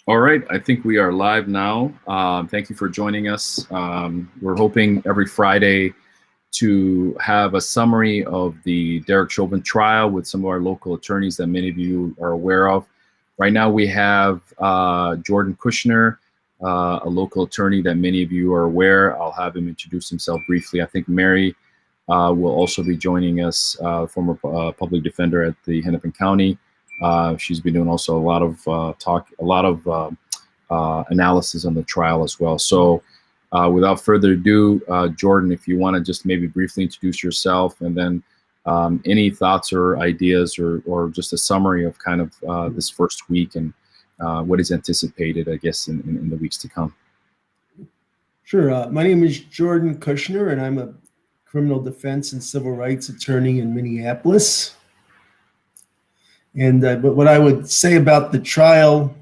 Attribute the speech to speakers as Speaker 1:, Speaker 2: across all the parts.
Speaker 1: All right, I think we are live now. Thank you for joining us. We're hoping every Friday to have a summary of the Derek Chauvin trial with some of our local attorneys that many of you are aware of. Right now we have Jordan Kushner, a local attorney that many of you are aware. I'll have him introduce himself briefly. I think Mary will also be joining us, former public defender at the Hennepin County. She's been doing also a lot of analysis on the trial as well. So without further ado, Jordan, if you want to just maybe briefly introduce yourself, and then any thoughts or ideas or just a summary of kind of this first week and what is anticipated, I guess, in the weeks to come.
Speaker 2: Sure. My name is Jordan Kushner, and I'm a criminal defense and civil rights attorney in Minneapolis. And but what I would say about the trial,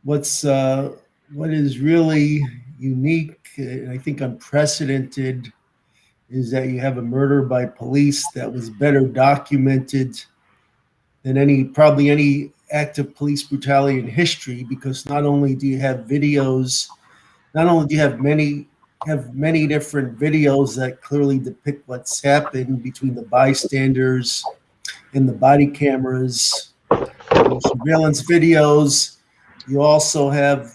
Speaker 2: what is really unique and I think unprecedented is that you have a murder by police that was better documented than probably any act of police brutality in history, because not only do you have videos, not only do you have many different videos that clearly depict what's happened between the bystanders and the body cameras, surveillance videos. You also have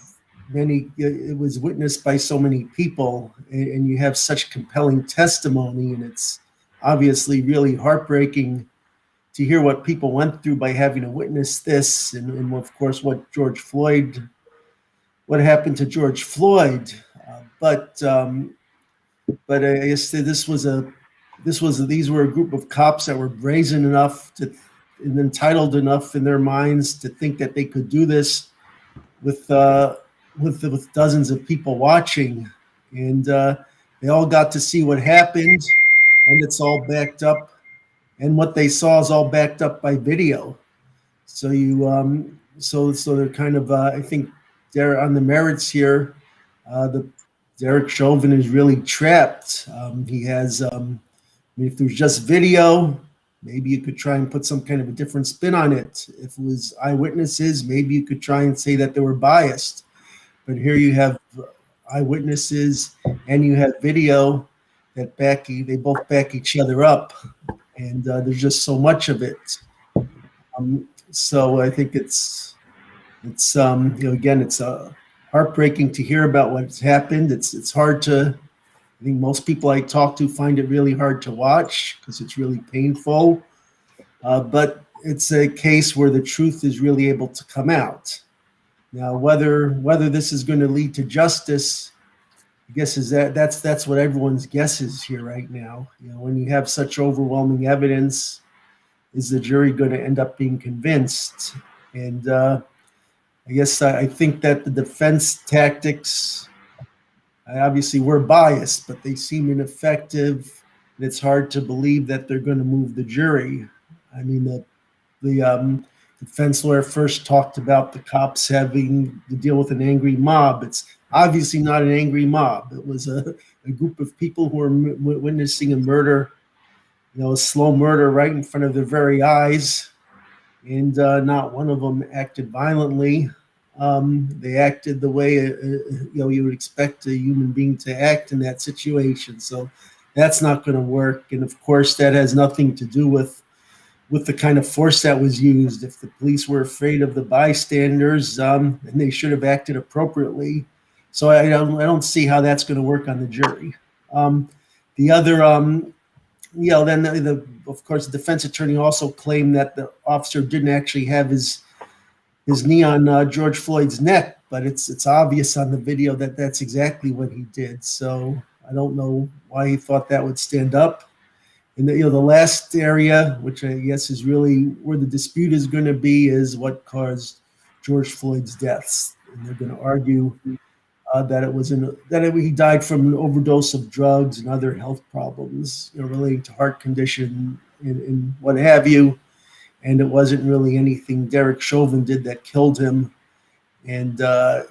Speaker 2: it was witnessed by so many people, and you have such compelling testimony, and it's obviously really heartbreaking to hear what people went through by having to witness this, and of course what happened to George Floyd. But I guess these were a group of cops that were brazen enough and entitled enough in their minds to think that they could do this with dozens of people watching, and they all got to see what happened, and it's all backed up, and what they saw is all backed up by video. So so they're kind of I think they're on the merits here. Derek Chauvin is really trapped. He has, if there's just video, maybe you could try and put some kind of a different spin on it. If it was eyewitnesses, maybe you could try and say that they were biased. But here you have eyewitnesses and you have video that they both back each other up, and there's just so much of it. So I think it's again, it's heartbreaking to hear about what's happened. It's hard to, I think most people I talk to find it really hard to watch because it's really painful. But it's a case where the truth is really able to come out. Now, whether this is going to lead to justice, I guess that's what everyone's guess is here right now. When you have such overwhelming evidence, is the jury going to end up being convinced? And I guess I think that the defense tactics, obviously we're biased, but they seem ineffective. And it's hard to believe that they're going to move the jury. I mean, the defense lawyer first talked about the cops having to deal with an angry mob. It's obviously not an angry mob. It was a group of people who were witnessing a murder, a slow murder right in front of their very eyes. And not one of them acted violently. They acted the way you would expect a human being to act in that situation. So that's not going to work. And of course, that has nothing to do with the kind of force that was used. If the police were afraid of the bystanders, then they should have acted appropriately. So I don't see how that's going to work on the jury. The other then of course, the defense attorney also claimed that the officer didn't actually have his knee on George Floyd's neck, but it's obvious on the video that that's exactly what he did. So I don't know why he thought that would stand up. And the last area, which I guess is really where the dispute is going to be, is what caused George Floyd's deaths. And they're going to argue that he died from an overdose of drugs and other health problems, relating to heart condition and what have you. And it wasn't really anything Derek Chauvin did that killed him. And there's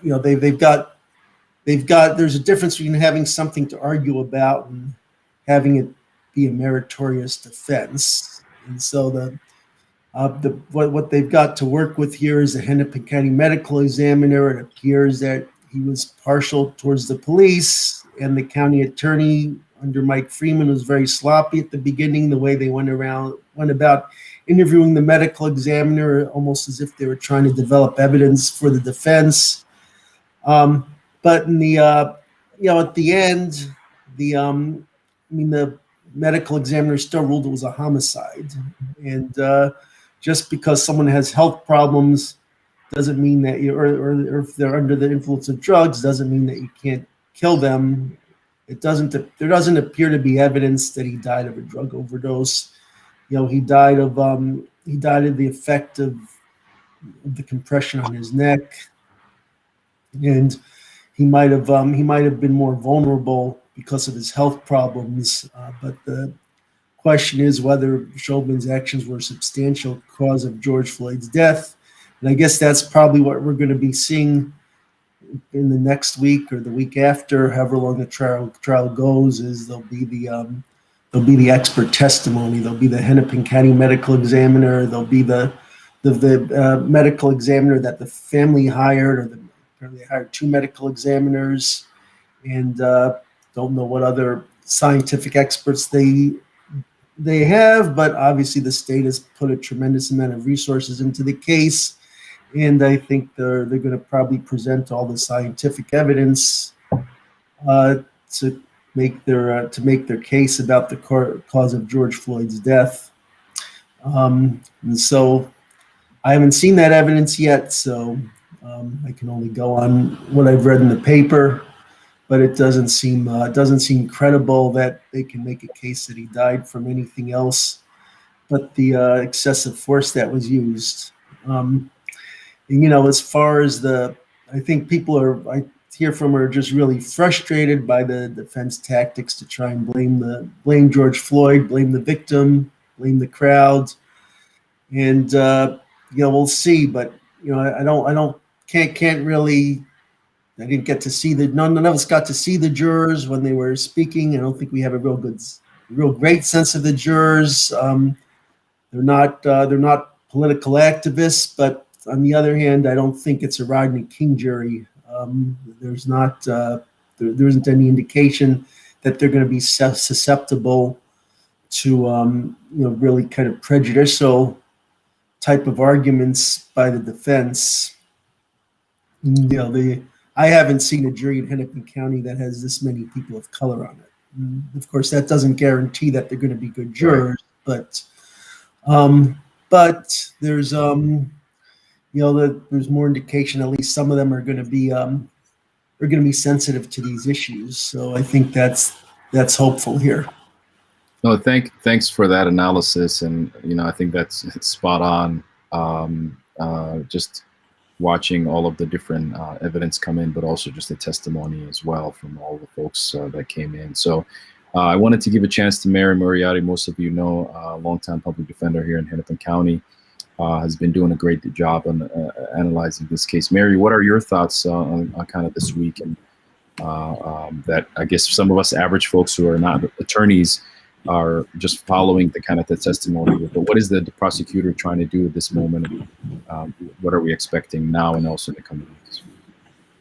Speaker 2: a difference between having something to argue about and having it be a meritorious defense. And so What they've got to work with here is the Hennepin County medical examiner. It appears that he was partial towards the police, and the county attorney under Mike Freeman was very sloppy at the beginning, the way they went about interviewing the medical examiner, almost as if they were trying to develop evidence for the defense. But in the at the end, the medical examiner still ruled it was a homicide, and just because someone has health problems doesn't mean that or if they're under the influence of drugs doesn't mean that you can't kill them. There doesn't appear to be evidence that he died of a drug overdose. He died of the effect of the compression on his neck, and he might have been more vulnerable because of his health problems. But the question is whether Chauvin's actions were a substantial cause of George Floyd's death. And I guess that's probably what we're going to be seeing in the next week or the week after, however long the trial goes. Is there'll be the expert testimony. There'll be the Hennepin County medical examiner. There'll be the medical examiner that the family hired, or apparently they hired 2 medical examiners, and don't know what other scientific experts they have, but obviously the state has put a tremendous amount of resources into the case, and I think they're going to probably present all the scientific evidence to make their case about the cause of George Floyd's death. And so I haven't seen that evidence yet, so I can only go on what I've read in the paper. But it doesn't seem credible that they can make a case that he died from anything else but the excessive force that was used. And as far as I think people I hear from are just really frustrated by the defense tactics to try and blame George Floyd, blame the victim, blame the crowd, and we'll see. But can't really. I didn't get to see none of us got to see the jurors when they were speaking. I don't think we have a real great sense of the jurors. They're not political activists, but on the other hand, I don't think it's a Rodney King jury. There isn't any indication that they're going to be susceptible to really kind of prejudicial type of arguments by the defense. I haven't seen a jury in Hennepin County that has this many people of color on it. And of course, that doesn't guarantee that they're going to be good jurors, but there's there's more indication. At least some of them are going to be sensitive to these issues. So I think that's hopeful here.
Speaker 1: No, thanks for that analysis, and I think it's spot on. Just watching all of the different evidence come in, but also just the testimony as well from all the folks that came in. So I wanted to give a chance to Mary Moriarty. Most of you know, longtime public defender here in Hennepin County, has been doing a great job on analyzing this case. Mary, what are your thoughts on kind of this week, and that I guess some of us average folks who are not attorneys are just following the kind of the testimony. But what is the prosecutor trying to do at this moment? What are we expecting now and also in the coming weeks?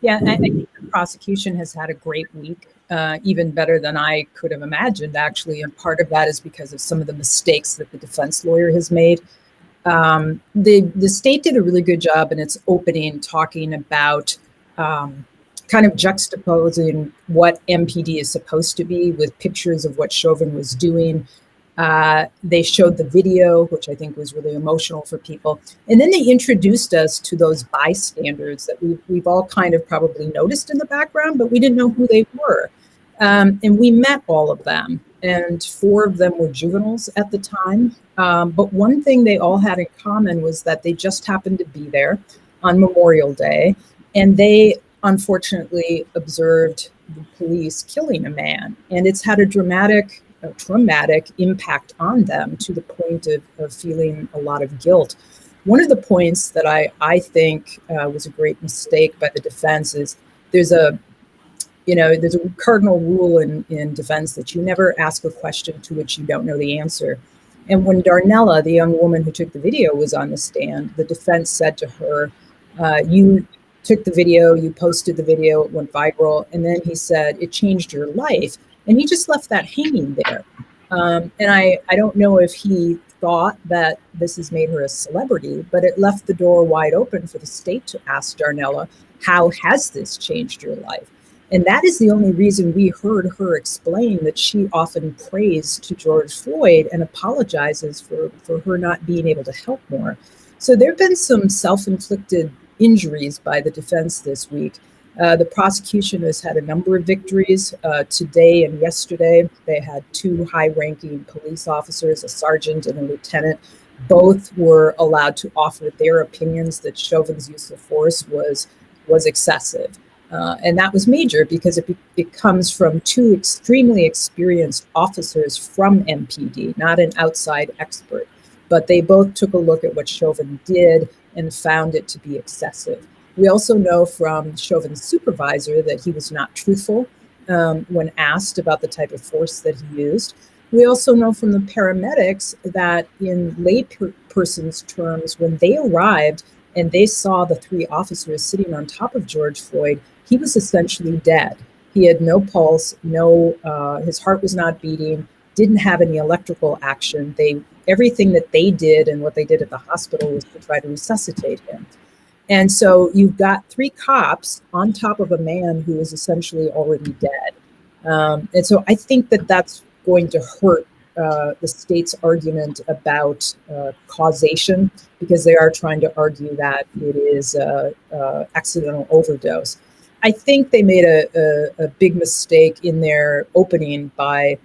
Speaker 3: Yeah, I think the prosecution has had a great week, even better than I could have imagined, actually. And part of that is because of some of the mistakes that the defense lawyer has made. The state did a really good job in its opening talking about kind of juxtaposing what MPD is supposed to be with pictures of what Chauvin was doing. They showed the video, which I think was really emotional for people. And then they introduced us to those bystanders that we've all kind of probably noticed in the background, but we didn't know who they were. And we met all of them. And 4 of them were juveniles at the time. But one thing they all had in common was that they just happened to be there on Memorial Day. And they unfortunately observed the police killing a man. And it's had a traumatic impact on them to the point of feeling a lot of guilt. One of the points that I think was a great mistake by the defense is there's a cardinal rule in defense that you never ask a question to which you don't know the answer. And when Darnella, the young woman who took the video, was on the stand, the defense said to her, you took the video, you posted the video, it went viral. And then he said, it changed your life. And he just left that hanging there. And I don't know if he thought that this has made her a celebrity, but it left the door wide open for the state to ask Darnella, how has this changed your life? And that is the only reason we heard her explain that she often prays to George Floyd and apologizes for her not being able to help more. So there have been some self-inflicted injuries by the defense this week. The prosecution has had a number of victories today and yesterday. They had two high-ranking police officers, a sergeant and a lieutenant. Both were allowed to offer their opinions that Chauvin's use of force was excessive. And that was major because it comes from two extremely experienced officers from MPD, not an outside expert. But they both took a look at what Chauvin did and found it to be excessive. We also know from Chauvin's supervisor that he was not truthful when asked about the type of force that he used. We also know from the paramedics that in lay person's terms, when they arrived and they saw the three officers sitting on top of George Floyd, he was essentially dead. He had no pulse, his heart was not beating, didn't have any electrical action. Everything that they did and what they did at the hospital was to try to resuscitate him. And so you've got three cops on top of a man who is essentially already dead. And so I think that that's going to hurt the state's argument about causation, because they are trying to argue that it is accidental overdose. I think they made a big mistake in their opening by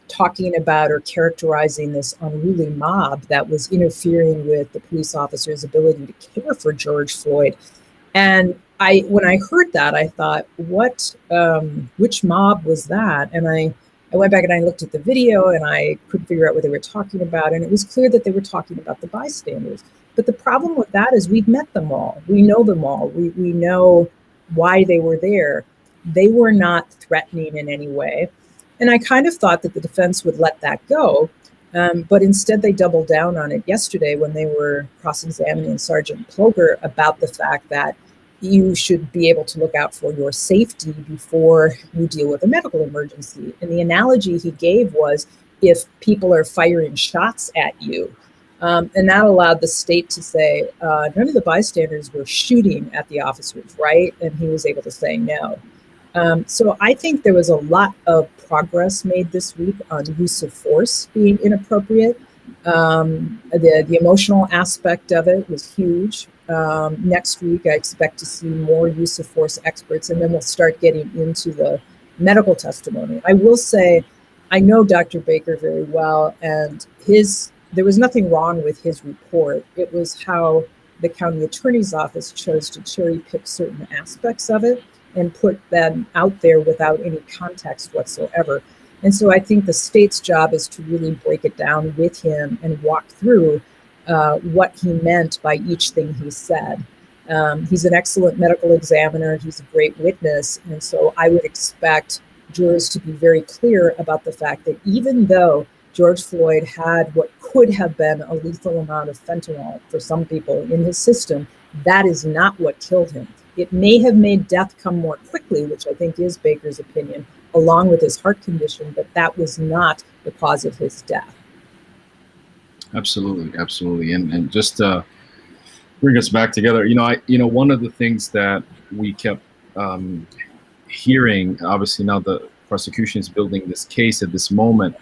Speaker 3: talking about or characterizing this unruly mob that was interfering with the police officers' ability to care for George Floyd. And when I heard that, I thought, which mob was that? And I went back and I looked at the video and I couldn't figure out what they were talking about. And it was clear that they were talking about the bystanders. But the problem with that is we've met them all. We know them all. We know why they were there. They were not threatening in any way. And I kind of thought that the defense would let that go. But instead, they doubled down on it yesterday when they were cross-examining Sergeant Ploger about the fact that you should be able to look out for your safety before you deal with a medical emergency. And the analogy he gave was if people are firing shots at you. And that allowed the state to say, none of the bystanders were shooting at the officers, right? And he was able to say no. So I think there was a lot of progress made this week on use of force being inappropriate. The emotional aspect of it was huge. Next week, I expect to see more use of force experts, and then we'll start getting into the medical testimony. I will say, I know Dr. Baker very well, and there was nothing wrong with his report. It was how the county attorney's office chose to cherry pick certain aspects of it and put them out there without any context whatsoever. And so I think the state's job is to really break it down with him and walk through what he meant by each thing he said. He's an excellent medical examiner. He's a great witness. And so I would expect jurors to be very clear about the fact that even though George Floyd had what could have been a lethal amount of fentanyl for some people in his system, that is not what killed him. It may have made death come more quickly, which I think is Baker's opinion, along with his heart condition, but that was not the cause of his death.
Speaker 1: Absolutely, absolutely. And just to bring us back together, one of the things that we kept hearing, obviously now the prosecution is building this case at this moment,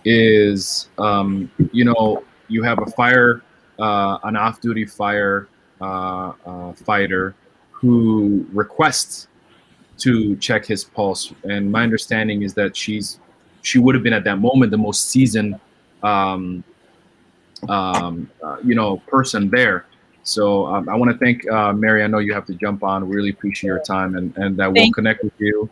Speaker 1: is, you have a an off-duty fighter who requests to check his pulse. And my understanding is that she would have been at that moment the most seasoned, person there. So I want to thank Mary. I know you have to jump on. We really appreciate your time, and we'll connect with you.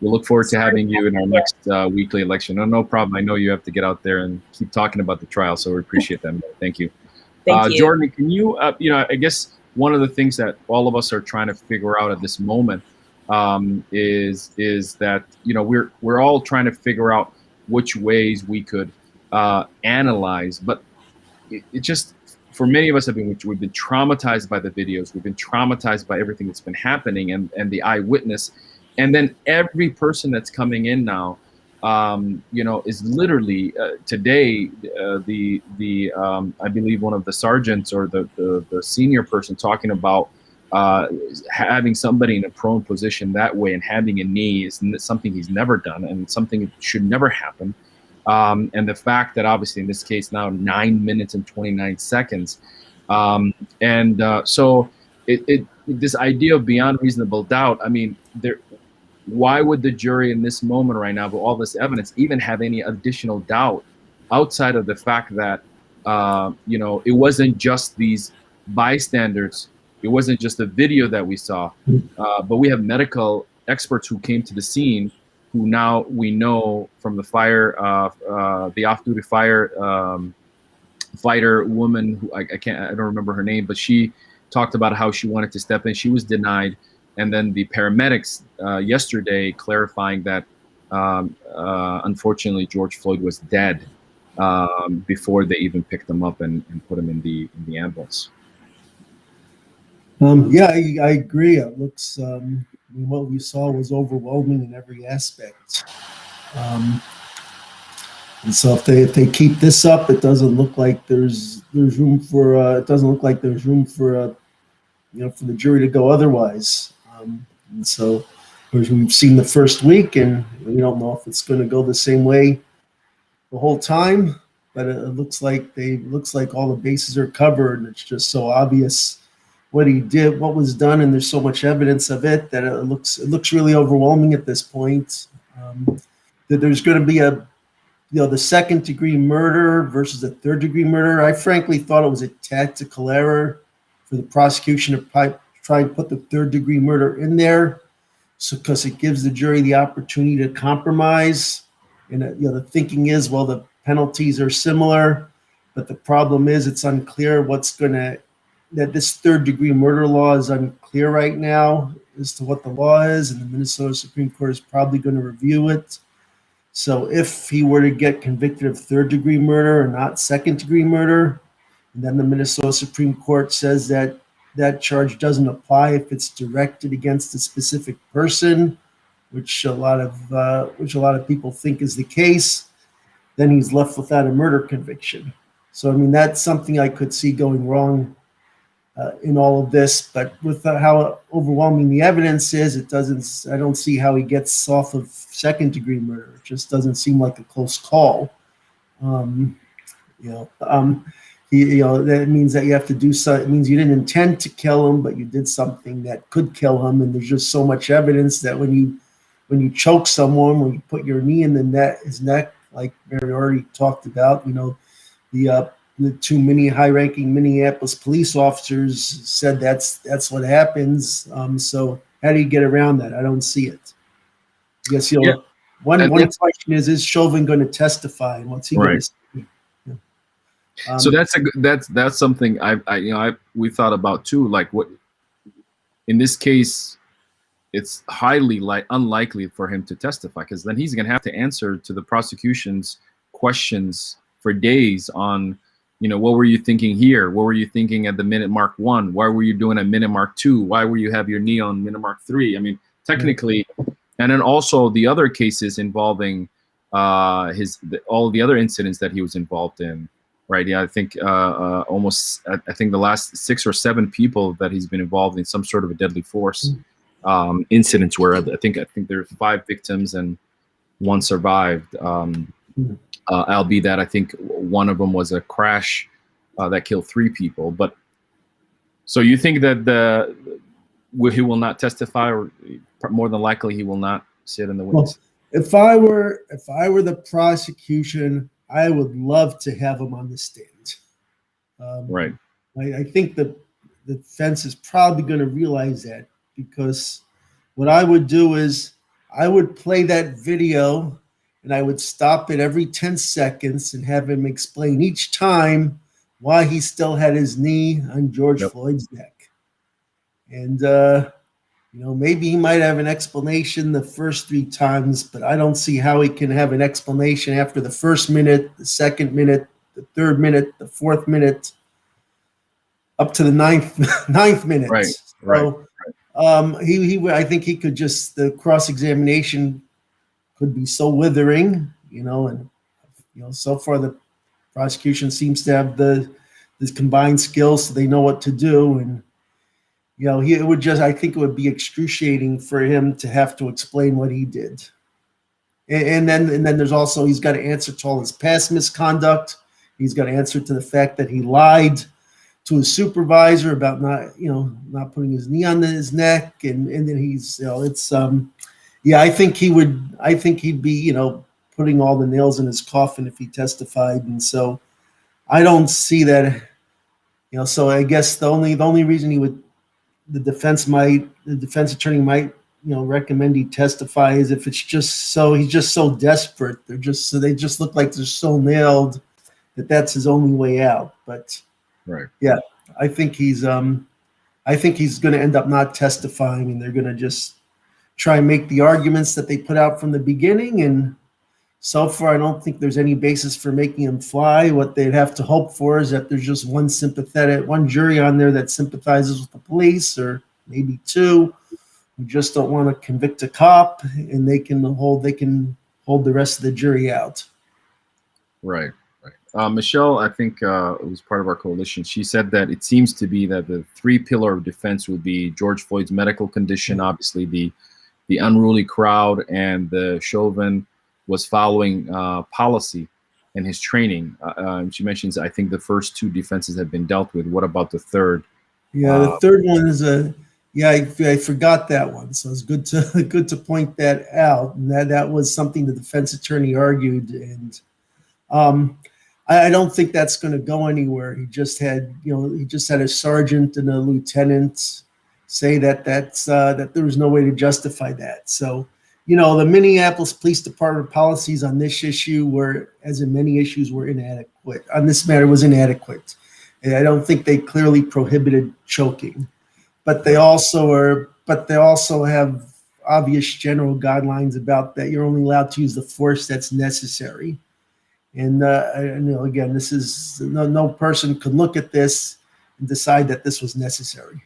Speaker 1: We look forward to having you in our next weekly election. No problem. I know you have to get out there and keep talking about the trial, so we appreciate that. Thank you.
Speaker 3: Thank you.
Speaker 1: Jordan, can you, I guess one of the things that all of us are trying to figure out at this moment is that we're all trying to figure out which ways we could analyzed, but it just, for many of us, we've been traumatized by the videos. We've been traumatized by everything that's been happening and the eyewitness. And then every person that's coming in now, is literally today, I believe one of the sergeants or the senior person talking about having somebody in a prone position that way and having a knee is something he's never done and something that should never happen. And the fact that obviously in this case now 9 minutes and 29 seconds. So this idea of beyond reasonable doubt, I mean, why would the jury in this moment right now, with all this evidence, even have any additional doubt outside of the fact that, it wasn't just these bystanders. It wasn't just the video that we saw, but we have medical experts who came to the scene who now we know from the fire, the off-duty fighter woman who I don't remember her name, but she talked about how she wanted to step in. She was denied. And then the paramedics yesterday clarifying that unfortunately George Floyd was dead before they even picked him up and put him in the ambulance.
Speaker 2: Yeah, I agree. It looks what we saw was overwhelming in every aspect. And so if they keep this up, it doesn't look like there's room for for the jury to go otherwise. And so we've seen the first week, and we don't know if it's going to go the same way the whole time. But it looks like all the bases are covered, and it's just so obvious what he did, what was done, and there's so much evidence of it that it looks really overwhelming at this point. That there's going to be the second degree murder versus the third degree murder. I frankly thought it was a tactical error for the prosecution to try and put the third degree murder in there, because it gives the jury the opportunity to compromise. And the thinking is, well, the penalties are similar, but the problem is it's unclear that this third degree murder law is unclear right now as to what the law is, and the Minnesota Supreme Court is probably going to review it. So if he were to get convicted of third degree murder and not second degree murder, and then the Minnesota Supreme Court says that charge doesn't apply if it's directed against a specific person, which a lot of people think is the case, then he's left without a murder conviction. So I mean, that's something I could see going wrong in all of this. But with how overwhelming the evidence is, I don't see how he gets off of second degree murder. It just doesn't seem like a close call. That means that you have to do something. It means you didn't intend to kill him, but you did something that could kill him. And there's just so much evidence that when you choke someone, when you put your knee in his neck, like Mary already talked about, the two high-ranking Minneapolis police officers said that's what happens. So how do you get around that? I don't see it. I guess one question is Chauvin going to testify, and what's he going to say?
Speaker 1: So that's something we thought about too. Like, what in this case, it's highly unlikely for him to testify, because then he's going to have to answer to the prosecution's questions for days on, what were you thinking here? What were you thinking at the minute mark 1? Why were you doing at minute mark 2? Why were you have your knee on minute mark 3? I mean, technically, and then also the other cases involving all the other incidents that he was involved in. Right. Yeah, I think I think the last 6 or 7 people that he's been involved in some sort of a deadly force incidents where I think there's 5 victims and 1 survived. Albeit that I think one of them was a crash that killed 3 people. But so you think that he will not testify, or more than likely he will not sit in the witness?
Speaker 2: Well, if I were the prosecution, I would love to have him on the stand.
Speaker 1: Right.
Speaker 2: I think the defense is probably going to realize that, because what I would do is I would play that video and I would stop it every 10 seconds and have him explain each time why he still had his knee on George Floyd's neck. And Maybe he might have an explanation the first 3 times, but I don't see how he can have an explanation after the first minute, the second minute, the third minute, the fourth minute, up to the ninth minute.
Speaker 1: Right.
Speaker 2: So, I think he could just, the cross-examination could be so withering, and so far the prosecution seems to have this combined skills, so they know what to do, and I think it would be excruciating for him to have to explain what he did. And then there's also, he's got to answer to all his past misconduct. He's got to answer to the fact that he lied to his supervisor about not putting his knee on his neck. And then he's, I think he'd be, putting all the nails in his coffin if he testified. And so I don't see that, so I guess the only reason the defense attorney might, recommend he testify is if he's just so desperate. They just look like they're so nailed that's his only way out. But
Speaker 1: right.
Speaker 2: Yeah, I think he's going to end up not testifying, and they're going to just try and make the arguments that they put out from the beginning. And so far, I don't think there's any basis for making him fly. What they'd have to hope for is that there's just one jury on there that sympathizes with the police, or maybe two who just don't want to convict a cop, and they can hold the rest of the jury out.
Speaker 1: Right. Michelle, I think it was part of our coalition. She said that it seems to be that the 3 pillar of defense would be George Floyd's medical condition, obviously the unruly crowd, and the Chauvin was following policy in his training. She mentions, I think the first 2 defenses have been dealt with. What about the third?
Speaker 2: Yeah, the third one is I forgot that one. So it's good to point that out. And that was something the defense attorney argued, and I don't think that's going to go anywhere. He just had a sergeant and a lieutenant say that there was no way to justify that. So, the Minneapolis Police Department policies on this issue as in many issues, were inadequate. On this matter, was inadequate. And I don't think they clearly prohibited choking, but they also have obvious general guidelines about that you're only allowed to use the force that's necessary. And again, this is no person could look at this and decide that this was necessary.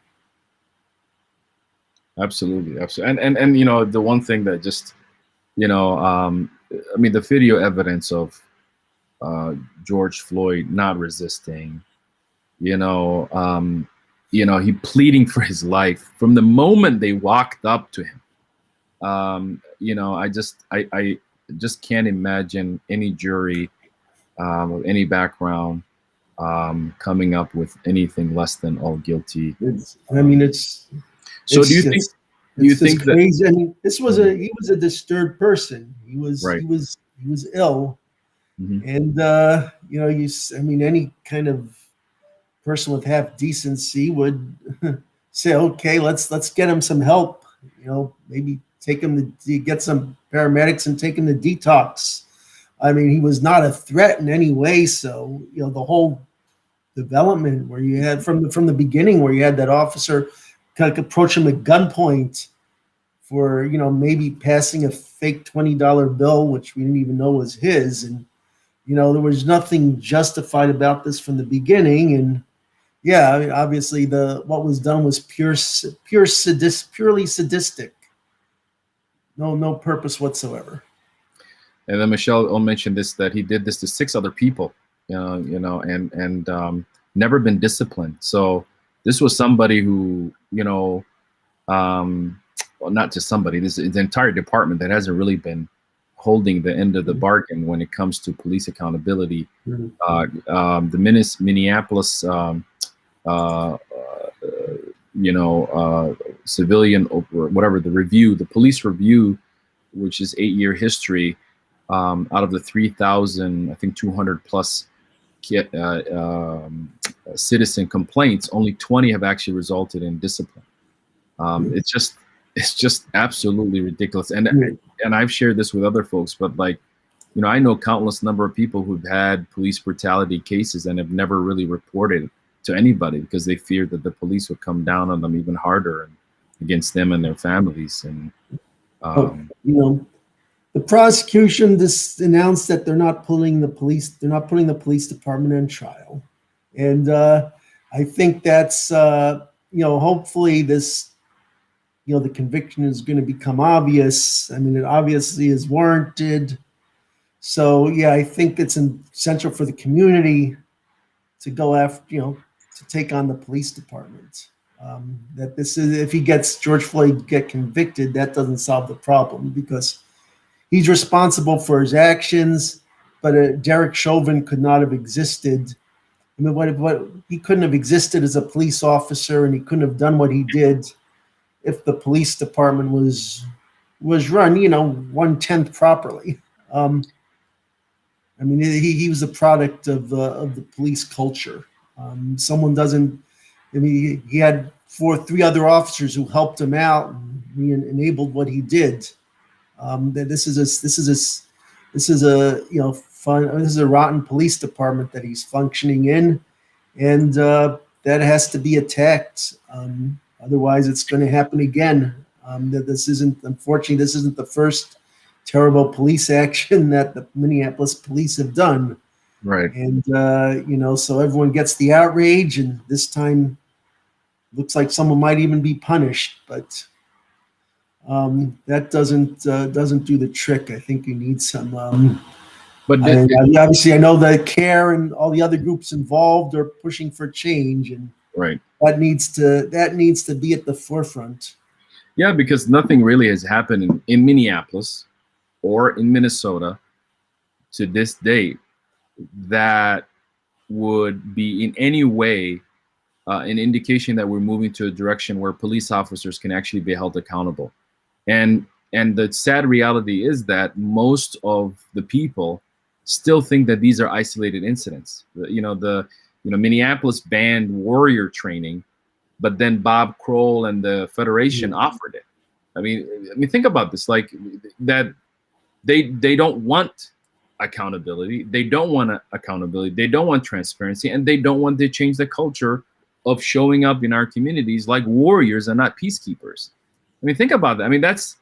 Speaker 1: Absolutely. And the one thing that just, the video evidence of George Floyd not resisting, he pleading for his life from the moment they walked up to him. I just can't imagine any jury of any background coming up with anything less than all guilty. So do you think that
Speaker 2: crazy? I mean, he was a disturbed person. He was ill, and any kind of person with half decency would say, okay, let's get him some help. Maybe take him to get some paramedics and take him to detox. I mean, he was not a threat in any way. So, the whole development where you had from the beginning, where you had that officer kind of approach him at gunpoint for, maybe passing a fake $20 bill, which we didn't even know was his. And, there was nothing justified about this from the beginning. And yeah, I mean, obviously what was done was purely sadistic. No purpose whatsoever.
Speaker 1: And then Michelle mentioned this, that he did this to 6 other people, and never been disciplined. So this was somebody who, well, not just somebody, this is the entire department that hasn't really been holding the end of the bargain when it comes to police accountability. The Minneapolis, civilian, or whatever, the police review, which is 8-year history, out of the 3,000, I think 200 plus citizen complaints, only 20 have actually resulted in discipline. It's just absolutely ridiculous. And I've shared this with other folks, but I know countless number of people who've had police brutality cases and have never really reported to anybody because they feared that the police would come down on them even harder. against them and their families. And
Speaker 2: the prosecution just announced that they're not putting the police department on trial, and I think that's hopefully this the conviction is going to become obvious. I mean, it obviously is warranted. So yeah, I think it's essential for the community to go after to take on the police department. That this is, if George Floyd get convicted, that doesn't solve the problem because he's responsible for his actions, but Derek Chauvin could not have existed. I mean, what he couldn't have existed as a police officer, and he couldn't have done what he did if the police department was run, 1/10 properly. I mean, he was a product of the police culture. Someone doesn't. I mean, he had three other officers who helped him out and he enabled what he did. This is a rotten police department that he's functioning in, and that has to be attacked. Otherwise, it's going to happen again. Unfortunately, this isn't the first terrible police action that the Minneapolis police have done.
Speaker 1: Right.
Speaker 2: And so everyone gets the outrage, and this time looks like someone might even be punished, but that doesn't do the trick. I think you need some. Obviously, I know that CARE and all the other groups involved are pushing for change, and
Speaker 1: right.
Speaker 2: that needs to be at the forefront.
Speaker 1: Yeah, because nothing really has happened in Minneapolis or in Minnesota to this date that would be in any way an indication that we're moving to a direction where police officers can actually be held accountable. And the sad reality is that most of the people still think that these are isolated incidents. Minneapolis banned warrior training, but then Bob Kroll and the Federation offered it. I mean, think about this, like that they don't want accountability. They don't want accountability. They don't want transparency, and they don't want to change the culture of showing up in our communities like warriors and not peacekeepers. I mean, think about that. I mean, that's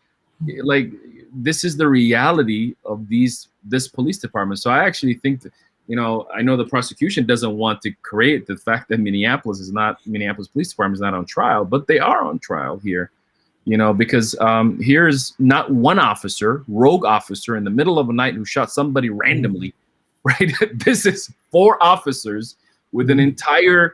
Speaker 1: like, this is the reality of this police department. So I actually think that, I know the prosecution doesn't want to create the fact that Minneapolis Police Department is not on trial, but they are on trial here, because here's not one rogue officer in the middle of the night who shot somebody randomly, right? This is 4 officers with an entire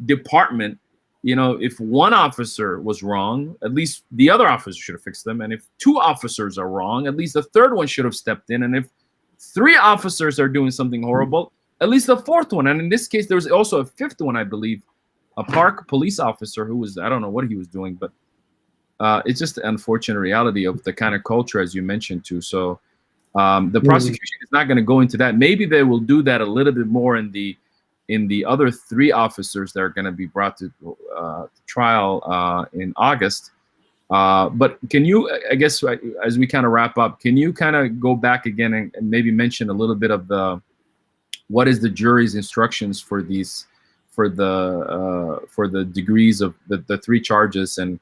Speaker 1: department. If one officer was wrong, at least the other officer should have fixed them. And if 2 officers are wrong, at least the third one should have stepped in. And if 3 officers are doing something horrible, at least the 4th one. And in this case, there was also a 5th one, I believe, a park police officer who was, I don't know what he was doing, but it's just the unfortunate reality of the kind of culture, as you mentioned, too. So the prosecution is not going to go into that. Maybe they will do that a little bit more in the other 3 officers that are going to be brought to trial in August. But can you, I guess, as we kind of wrap up, can you kind of go back again and maybe mention a little bit of what is the jury's instructions for the degrees of the 3 charges, and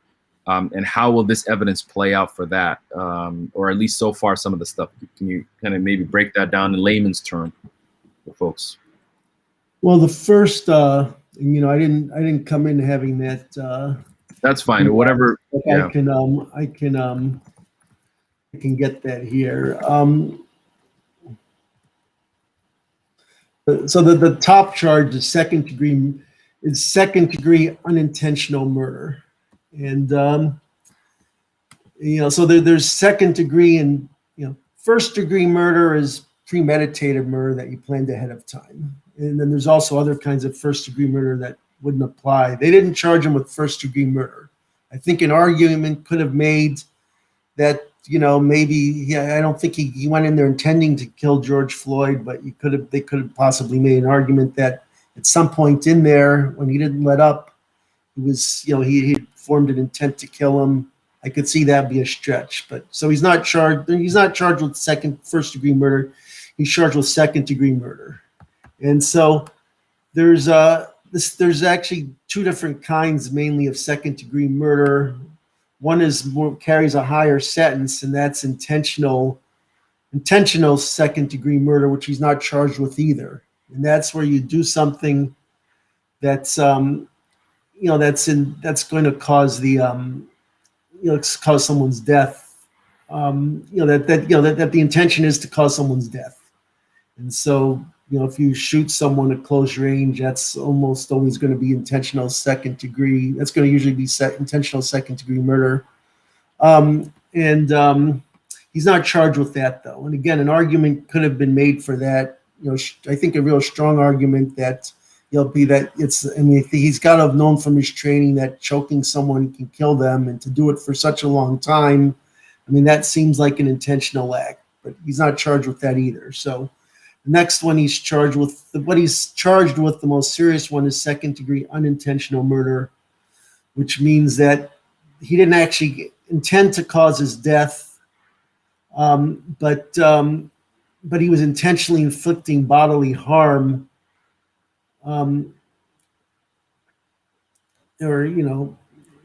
Speaker 1: how will this evidence play out for that, or at least so far some of the stuff? Can you kind of maybe break that down in layman's term for folks?
Speaker 2: Well, the first, I didn't come in having that.
Speaker 1: That's fine. Whatever.
Speaker 2: Yeah. I can get that here. So the top charge is second degree unintentional murder, and so there's second degree, and first degree murder is premeditated murder that you planned ahead of time. And then there's also other kinds of first degree murder that wouldn't apply. They didn't charge him with first degree murder. I think an argument could have made that, maybe, I don't think he went in there intending to kill George Floyd, but they could have possibly made an argument that at some point in there, when he didn't let up, he formed an intent to kill him. I could see that be a stretch, but so he's not charged with first degree murder. He's charged with second degree murder. And so there's actually 2 different kinds, mainly, of second degree murder. one is carries a higher sentence, and that's intentional second degree murder, which he's not charged with either. And that's where you do something that's that's going to cause cause someone's death. That the intention is to cause someone's death. And so, if you shoot someone at close range, that's almost always going to be intentional second degree. That's going to usually be intentional second degree murder. He's not charged with that, though. And again, an argument could have been made for that. I think a real strong argument that be that he's got to have known from his training that choking someone can kill them, and to do it for such a long time, that seems like an intentional act. But he's not charged with that either. So the next one he's charged with, the most serious one is second degree unintentional murder, which means that he didn't actually intend to cause his death, but he was intentionally inflicting bodily harm,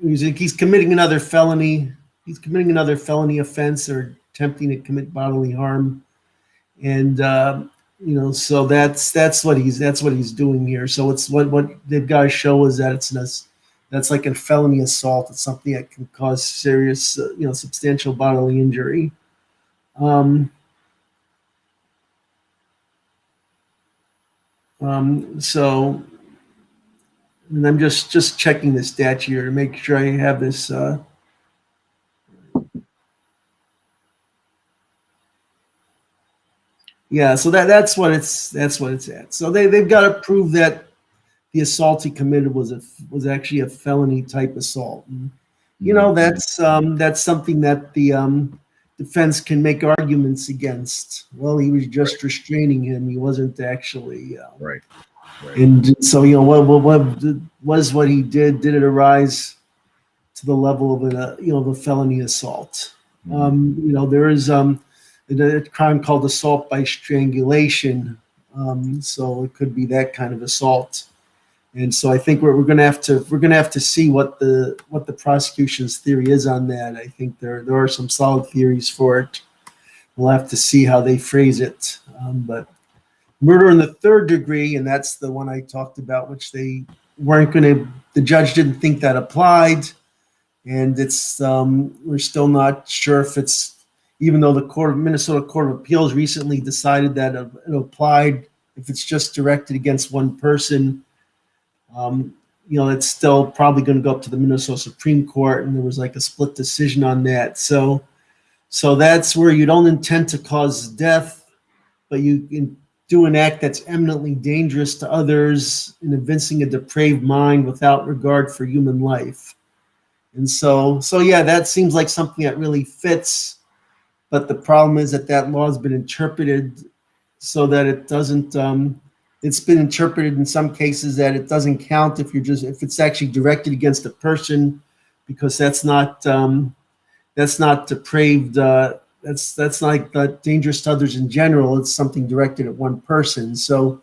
Speaker 2: he's committing another felony. He's committing another felony offense or attempting to commit bodily harm, and so that's what he's doing here. So it's what they've got to show is that that's like a felony assault. It's something that can cause serious, substantial bodily injury. So, and I'm just checking the statute here to make sure I have this. Yeah, so that's what it's at. So they've got to prove that the assault he committed was actually a felony type assault. And, that's something that the defense can make arguments against. Well, he was just restraining him; he wasn't actually
Speaker 1: right.
Speaker 2: And so, what was what he did? Did it arise to the level of a felony assault? There is a crime called assault by strangulation. So it could be that kind of assault. And so I think we're going to have to see what the prosecution's theory is on that. I think there are some solid theories for it. We'll have to see how they phrase it. But murder in the third degree, and that's the one I talked about, which they weren't going to. The judge didn't think that applied, and it's we're still not sure if it's. Even though the Minnesota Court of Appeals recently decided that it applied if it's just directed against one person, it's still probably going to go up to the Minnesota Supreme Court, and there was like a split decision on that. So that's where you don't intend to cause death, but you can do an act that's eminently dangerous to others and evincing a depraved mind without regard for human life. And so yeah, that seems like something that really fits. But the problem is that law has been interpreted so that it doesn't. It's been interpreted in some cases that it doesn't count if it's actually directed against a person, because that's not depraved. That's like dangerous to others in general. It's something directed at one person. So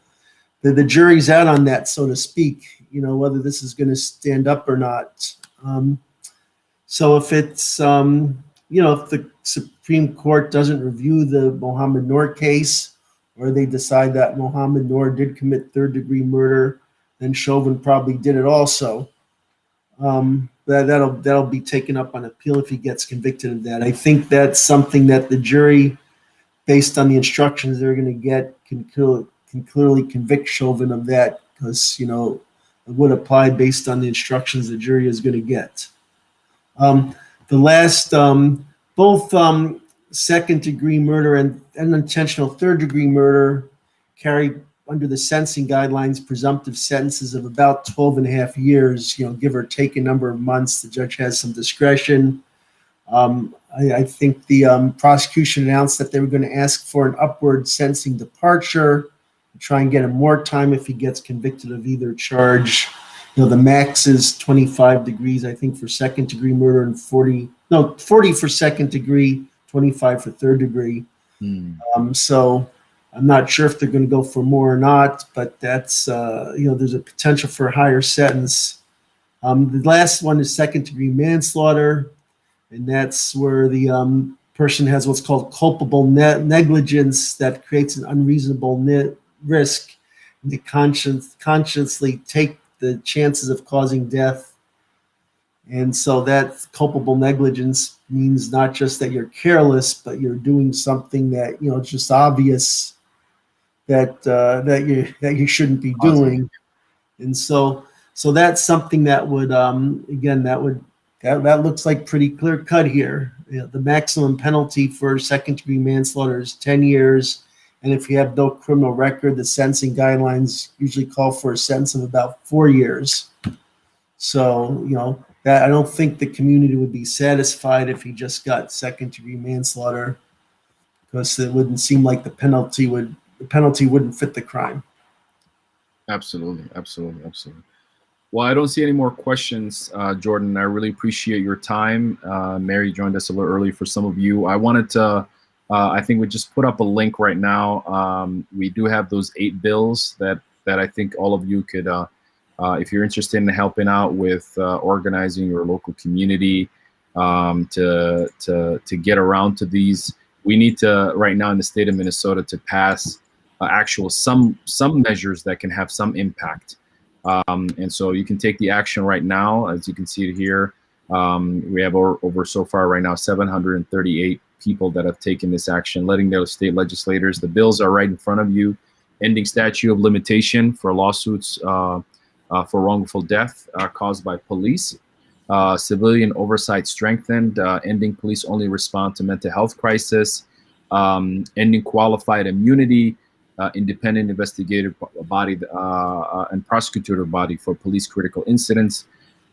Speaker 2: the jury's out on that, so to speak. Whether this is going to stand up or not. So if it's if the Supreme Court doesn't review the Mohammed Noor case, or they decide that Mohammed Noor did commit third-degree murder, then Chauvin probably did it also. That'll be taken up on appeal if he gets convicted of that. I think that's something that the jury, based on the instructions they're going to get, can clearly convict Chauvin of that, because it would apply based on the instructions the jury is going to get. The last, both second-degree murder and unintentional third-degree murder carry, under the sentencing guidelines, presumptive sentences of about 12 and a half years, give or take a number of months. The judge has some discretion. I think the prosecution announced that they were going to ask for an upward sentencing departure, try and get him more time if he gets convicted of either charge. The max is 25 degrees, I think, for second degree murder, and 40 for second degree, 25 for third degree. So I'm not sure if they're going to go for more or not, but that's, there's a potential for a higher sentence. The last one is second degree manslaughter. and that's where the person has what's called culpable negligence that creates an unreasonable risk. And they consciously take the chances of causing death. And so that culpable negligence means not just that you're careless, but you're doing something that, you know, it's just obvious that you shouldn't be doing. And so that's something that would again that looks like pretty clear cut here. You know, the maximum penalty for second-degree manslaughter is 10 years, and if you have no criminal record, the sentencing guidelines usually call for a sentence of about 4 years. So, you know, that I don't think the community would be satisfied if he just got second-degree manslaughter, because it wouldn't seem like the penalty wouldn't fit the crime.
Speaker 1: Absolutely. Well, I don't see any more questions, Jordan. I really appreciate your time. Mary joined us a little early for some of you. I wanted to, I think we just put up a link right now. We do have those 8 bills that I think all of you could, if you're interested in helping out with organizing your local community to get around to these. We need to, right now in the state of Minnesota, to pass actual some measures that can have some impact. And so you can take the action right now. As you can see it here, we have over so far right now 738 people that have taken this action, letting their state legislators. The bills are right in front of you. Ending statute of limitation for lawsuits for wrongful death caused by police. Civilian oversight strengthened. Ending police only respond to mental health crisis. Ending qualified immunity. Independent investigative body and prosecutor body for police critical incidents.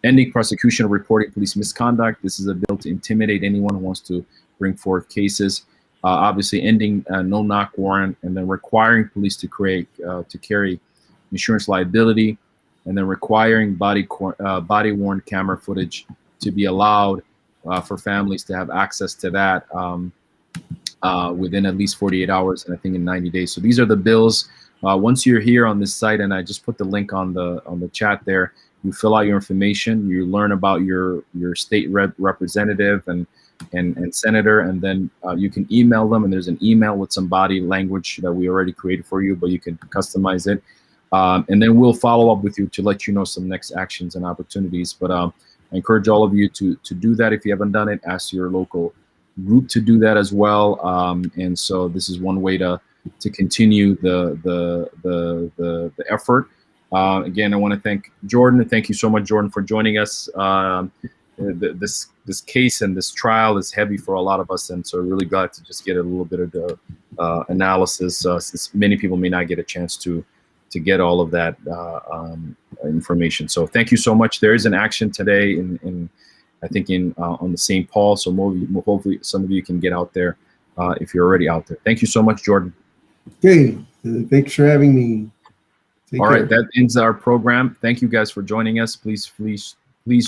Speaker 1: Ending prosecution of reporting police misconduct. This is a bill to intimidate anyone who wants to bring forth cases. Obviously, ending no-knock warrant, and then requiring police to carry insurance liability, and then requiring body-worn camera footage to be allowed for families to have access to that within at least 48 hours, and I think in 90 days. So these are the bills. Once you're here on this site, and I just put the link on the chat there, you fill out your information, you learn about your state representative and senator, and then you can email them, and there's an email with some body language that we already created for you, but you can customize it. And then we'll follow up with you to let you know some next actions and opportunities. But I encourage all of you to do that. If you haven't done it, ask your local group to do that as well. And so this is one way to continue the effort. Again, I want to thank Jordan. Thank you so much, Jordan, for joining us. This case and this trial is heavy for a lot of us, and so really glad to just get a little bit of the analysis, since many people may not get a chance to get all of that information. So thank you so much. There is an action today I think on the St. Paul, so hopefully some of you can get out there if you're already out there. Thank you so much, Jordan.
Speaker 2: Okay, thanks for having me.
Speaker 1: All right, that ends our program. Thank you guys for joining us. Please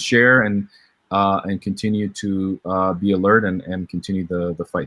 Speaker 1: share and continue to be alert and continue the fight.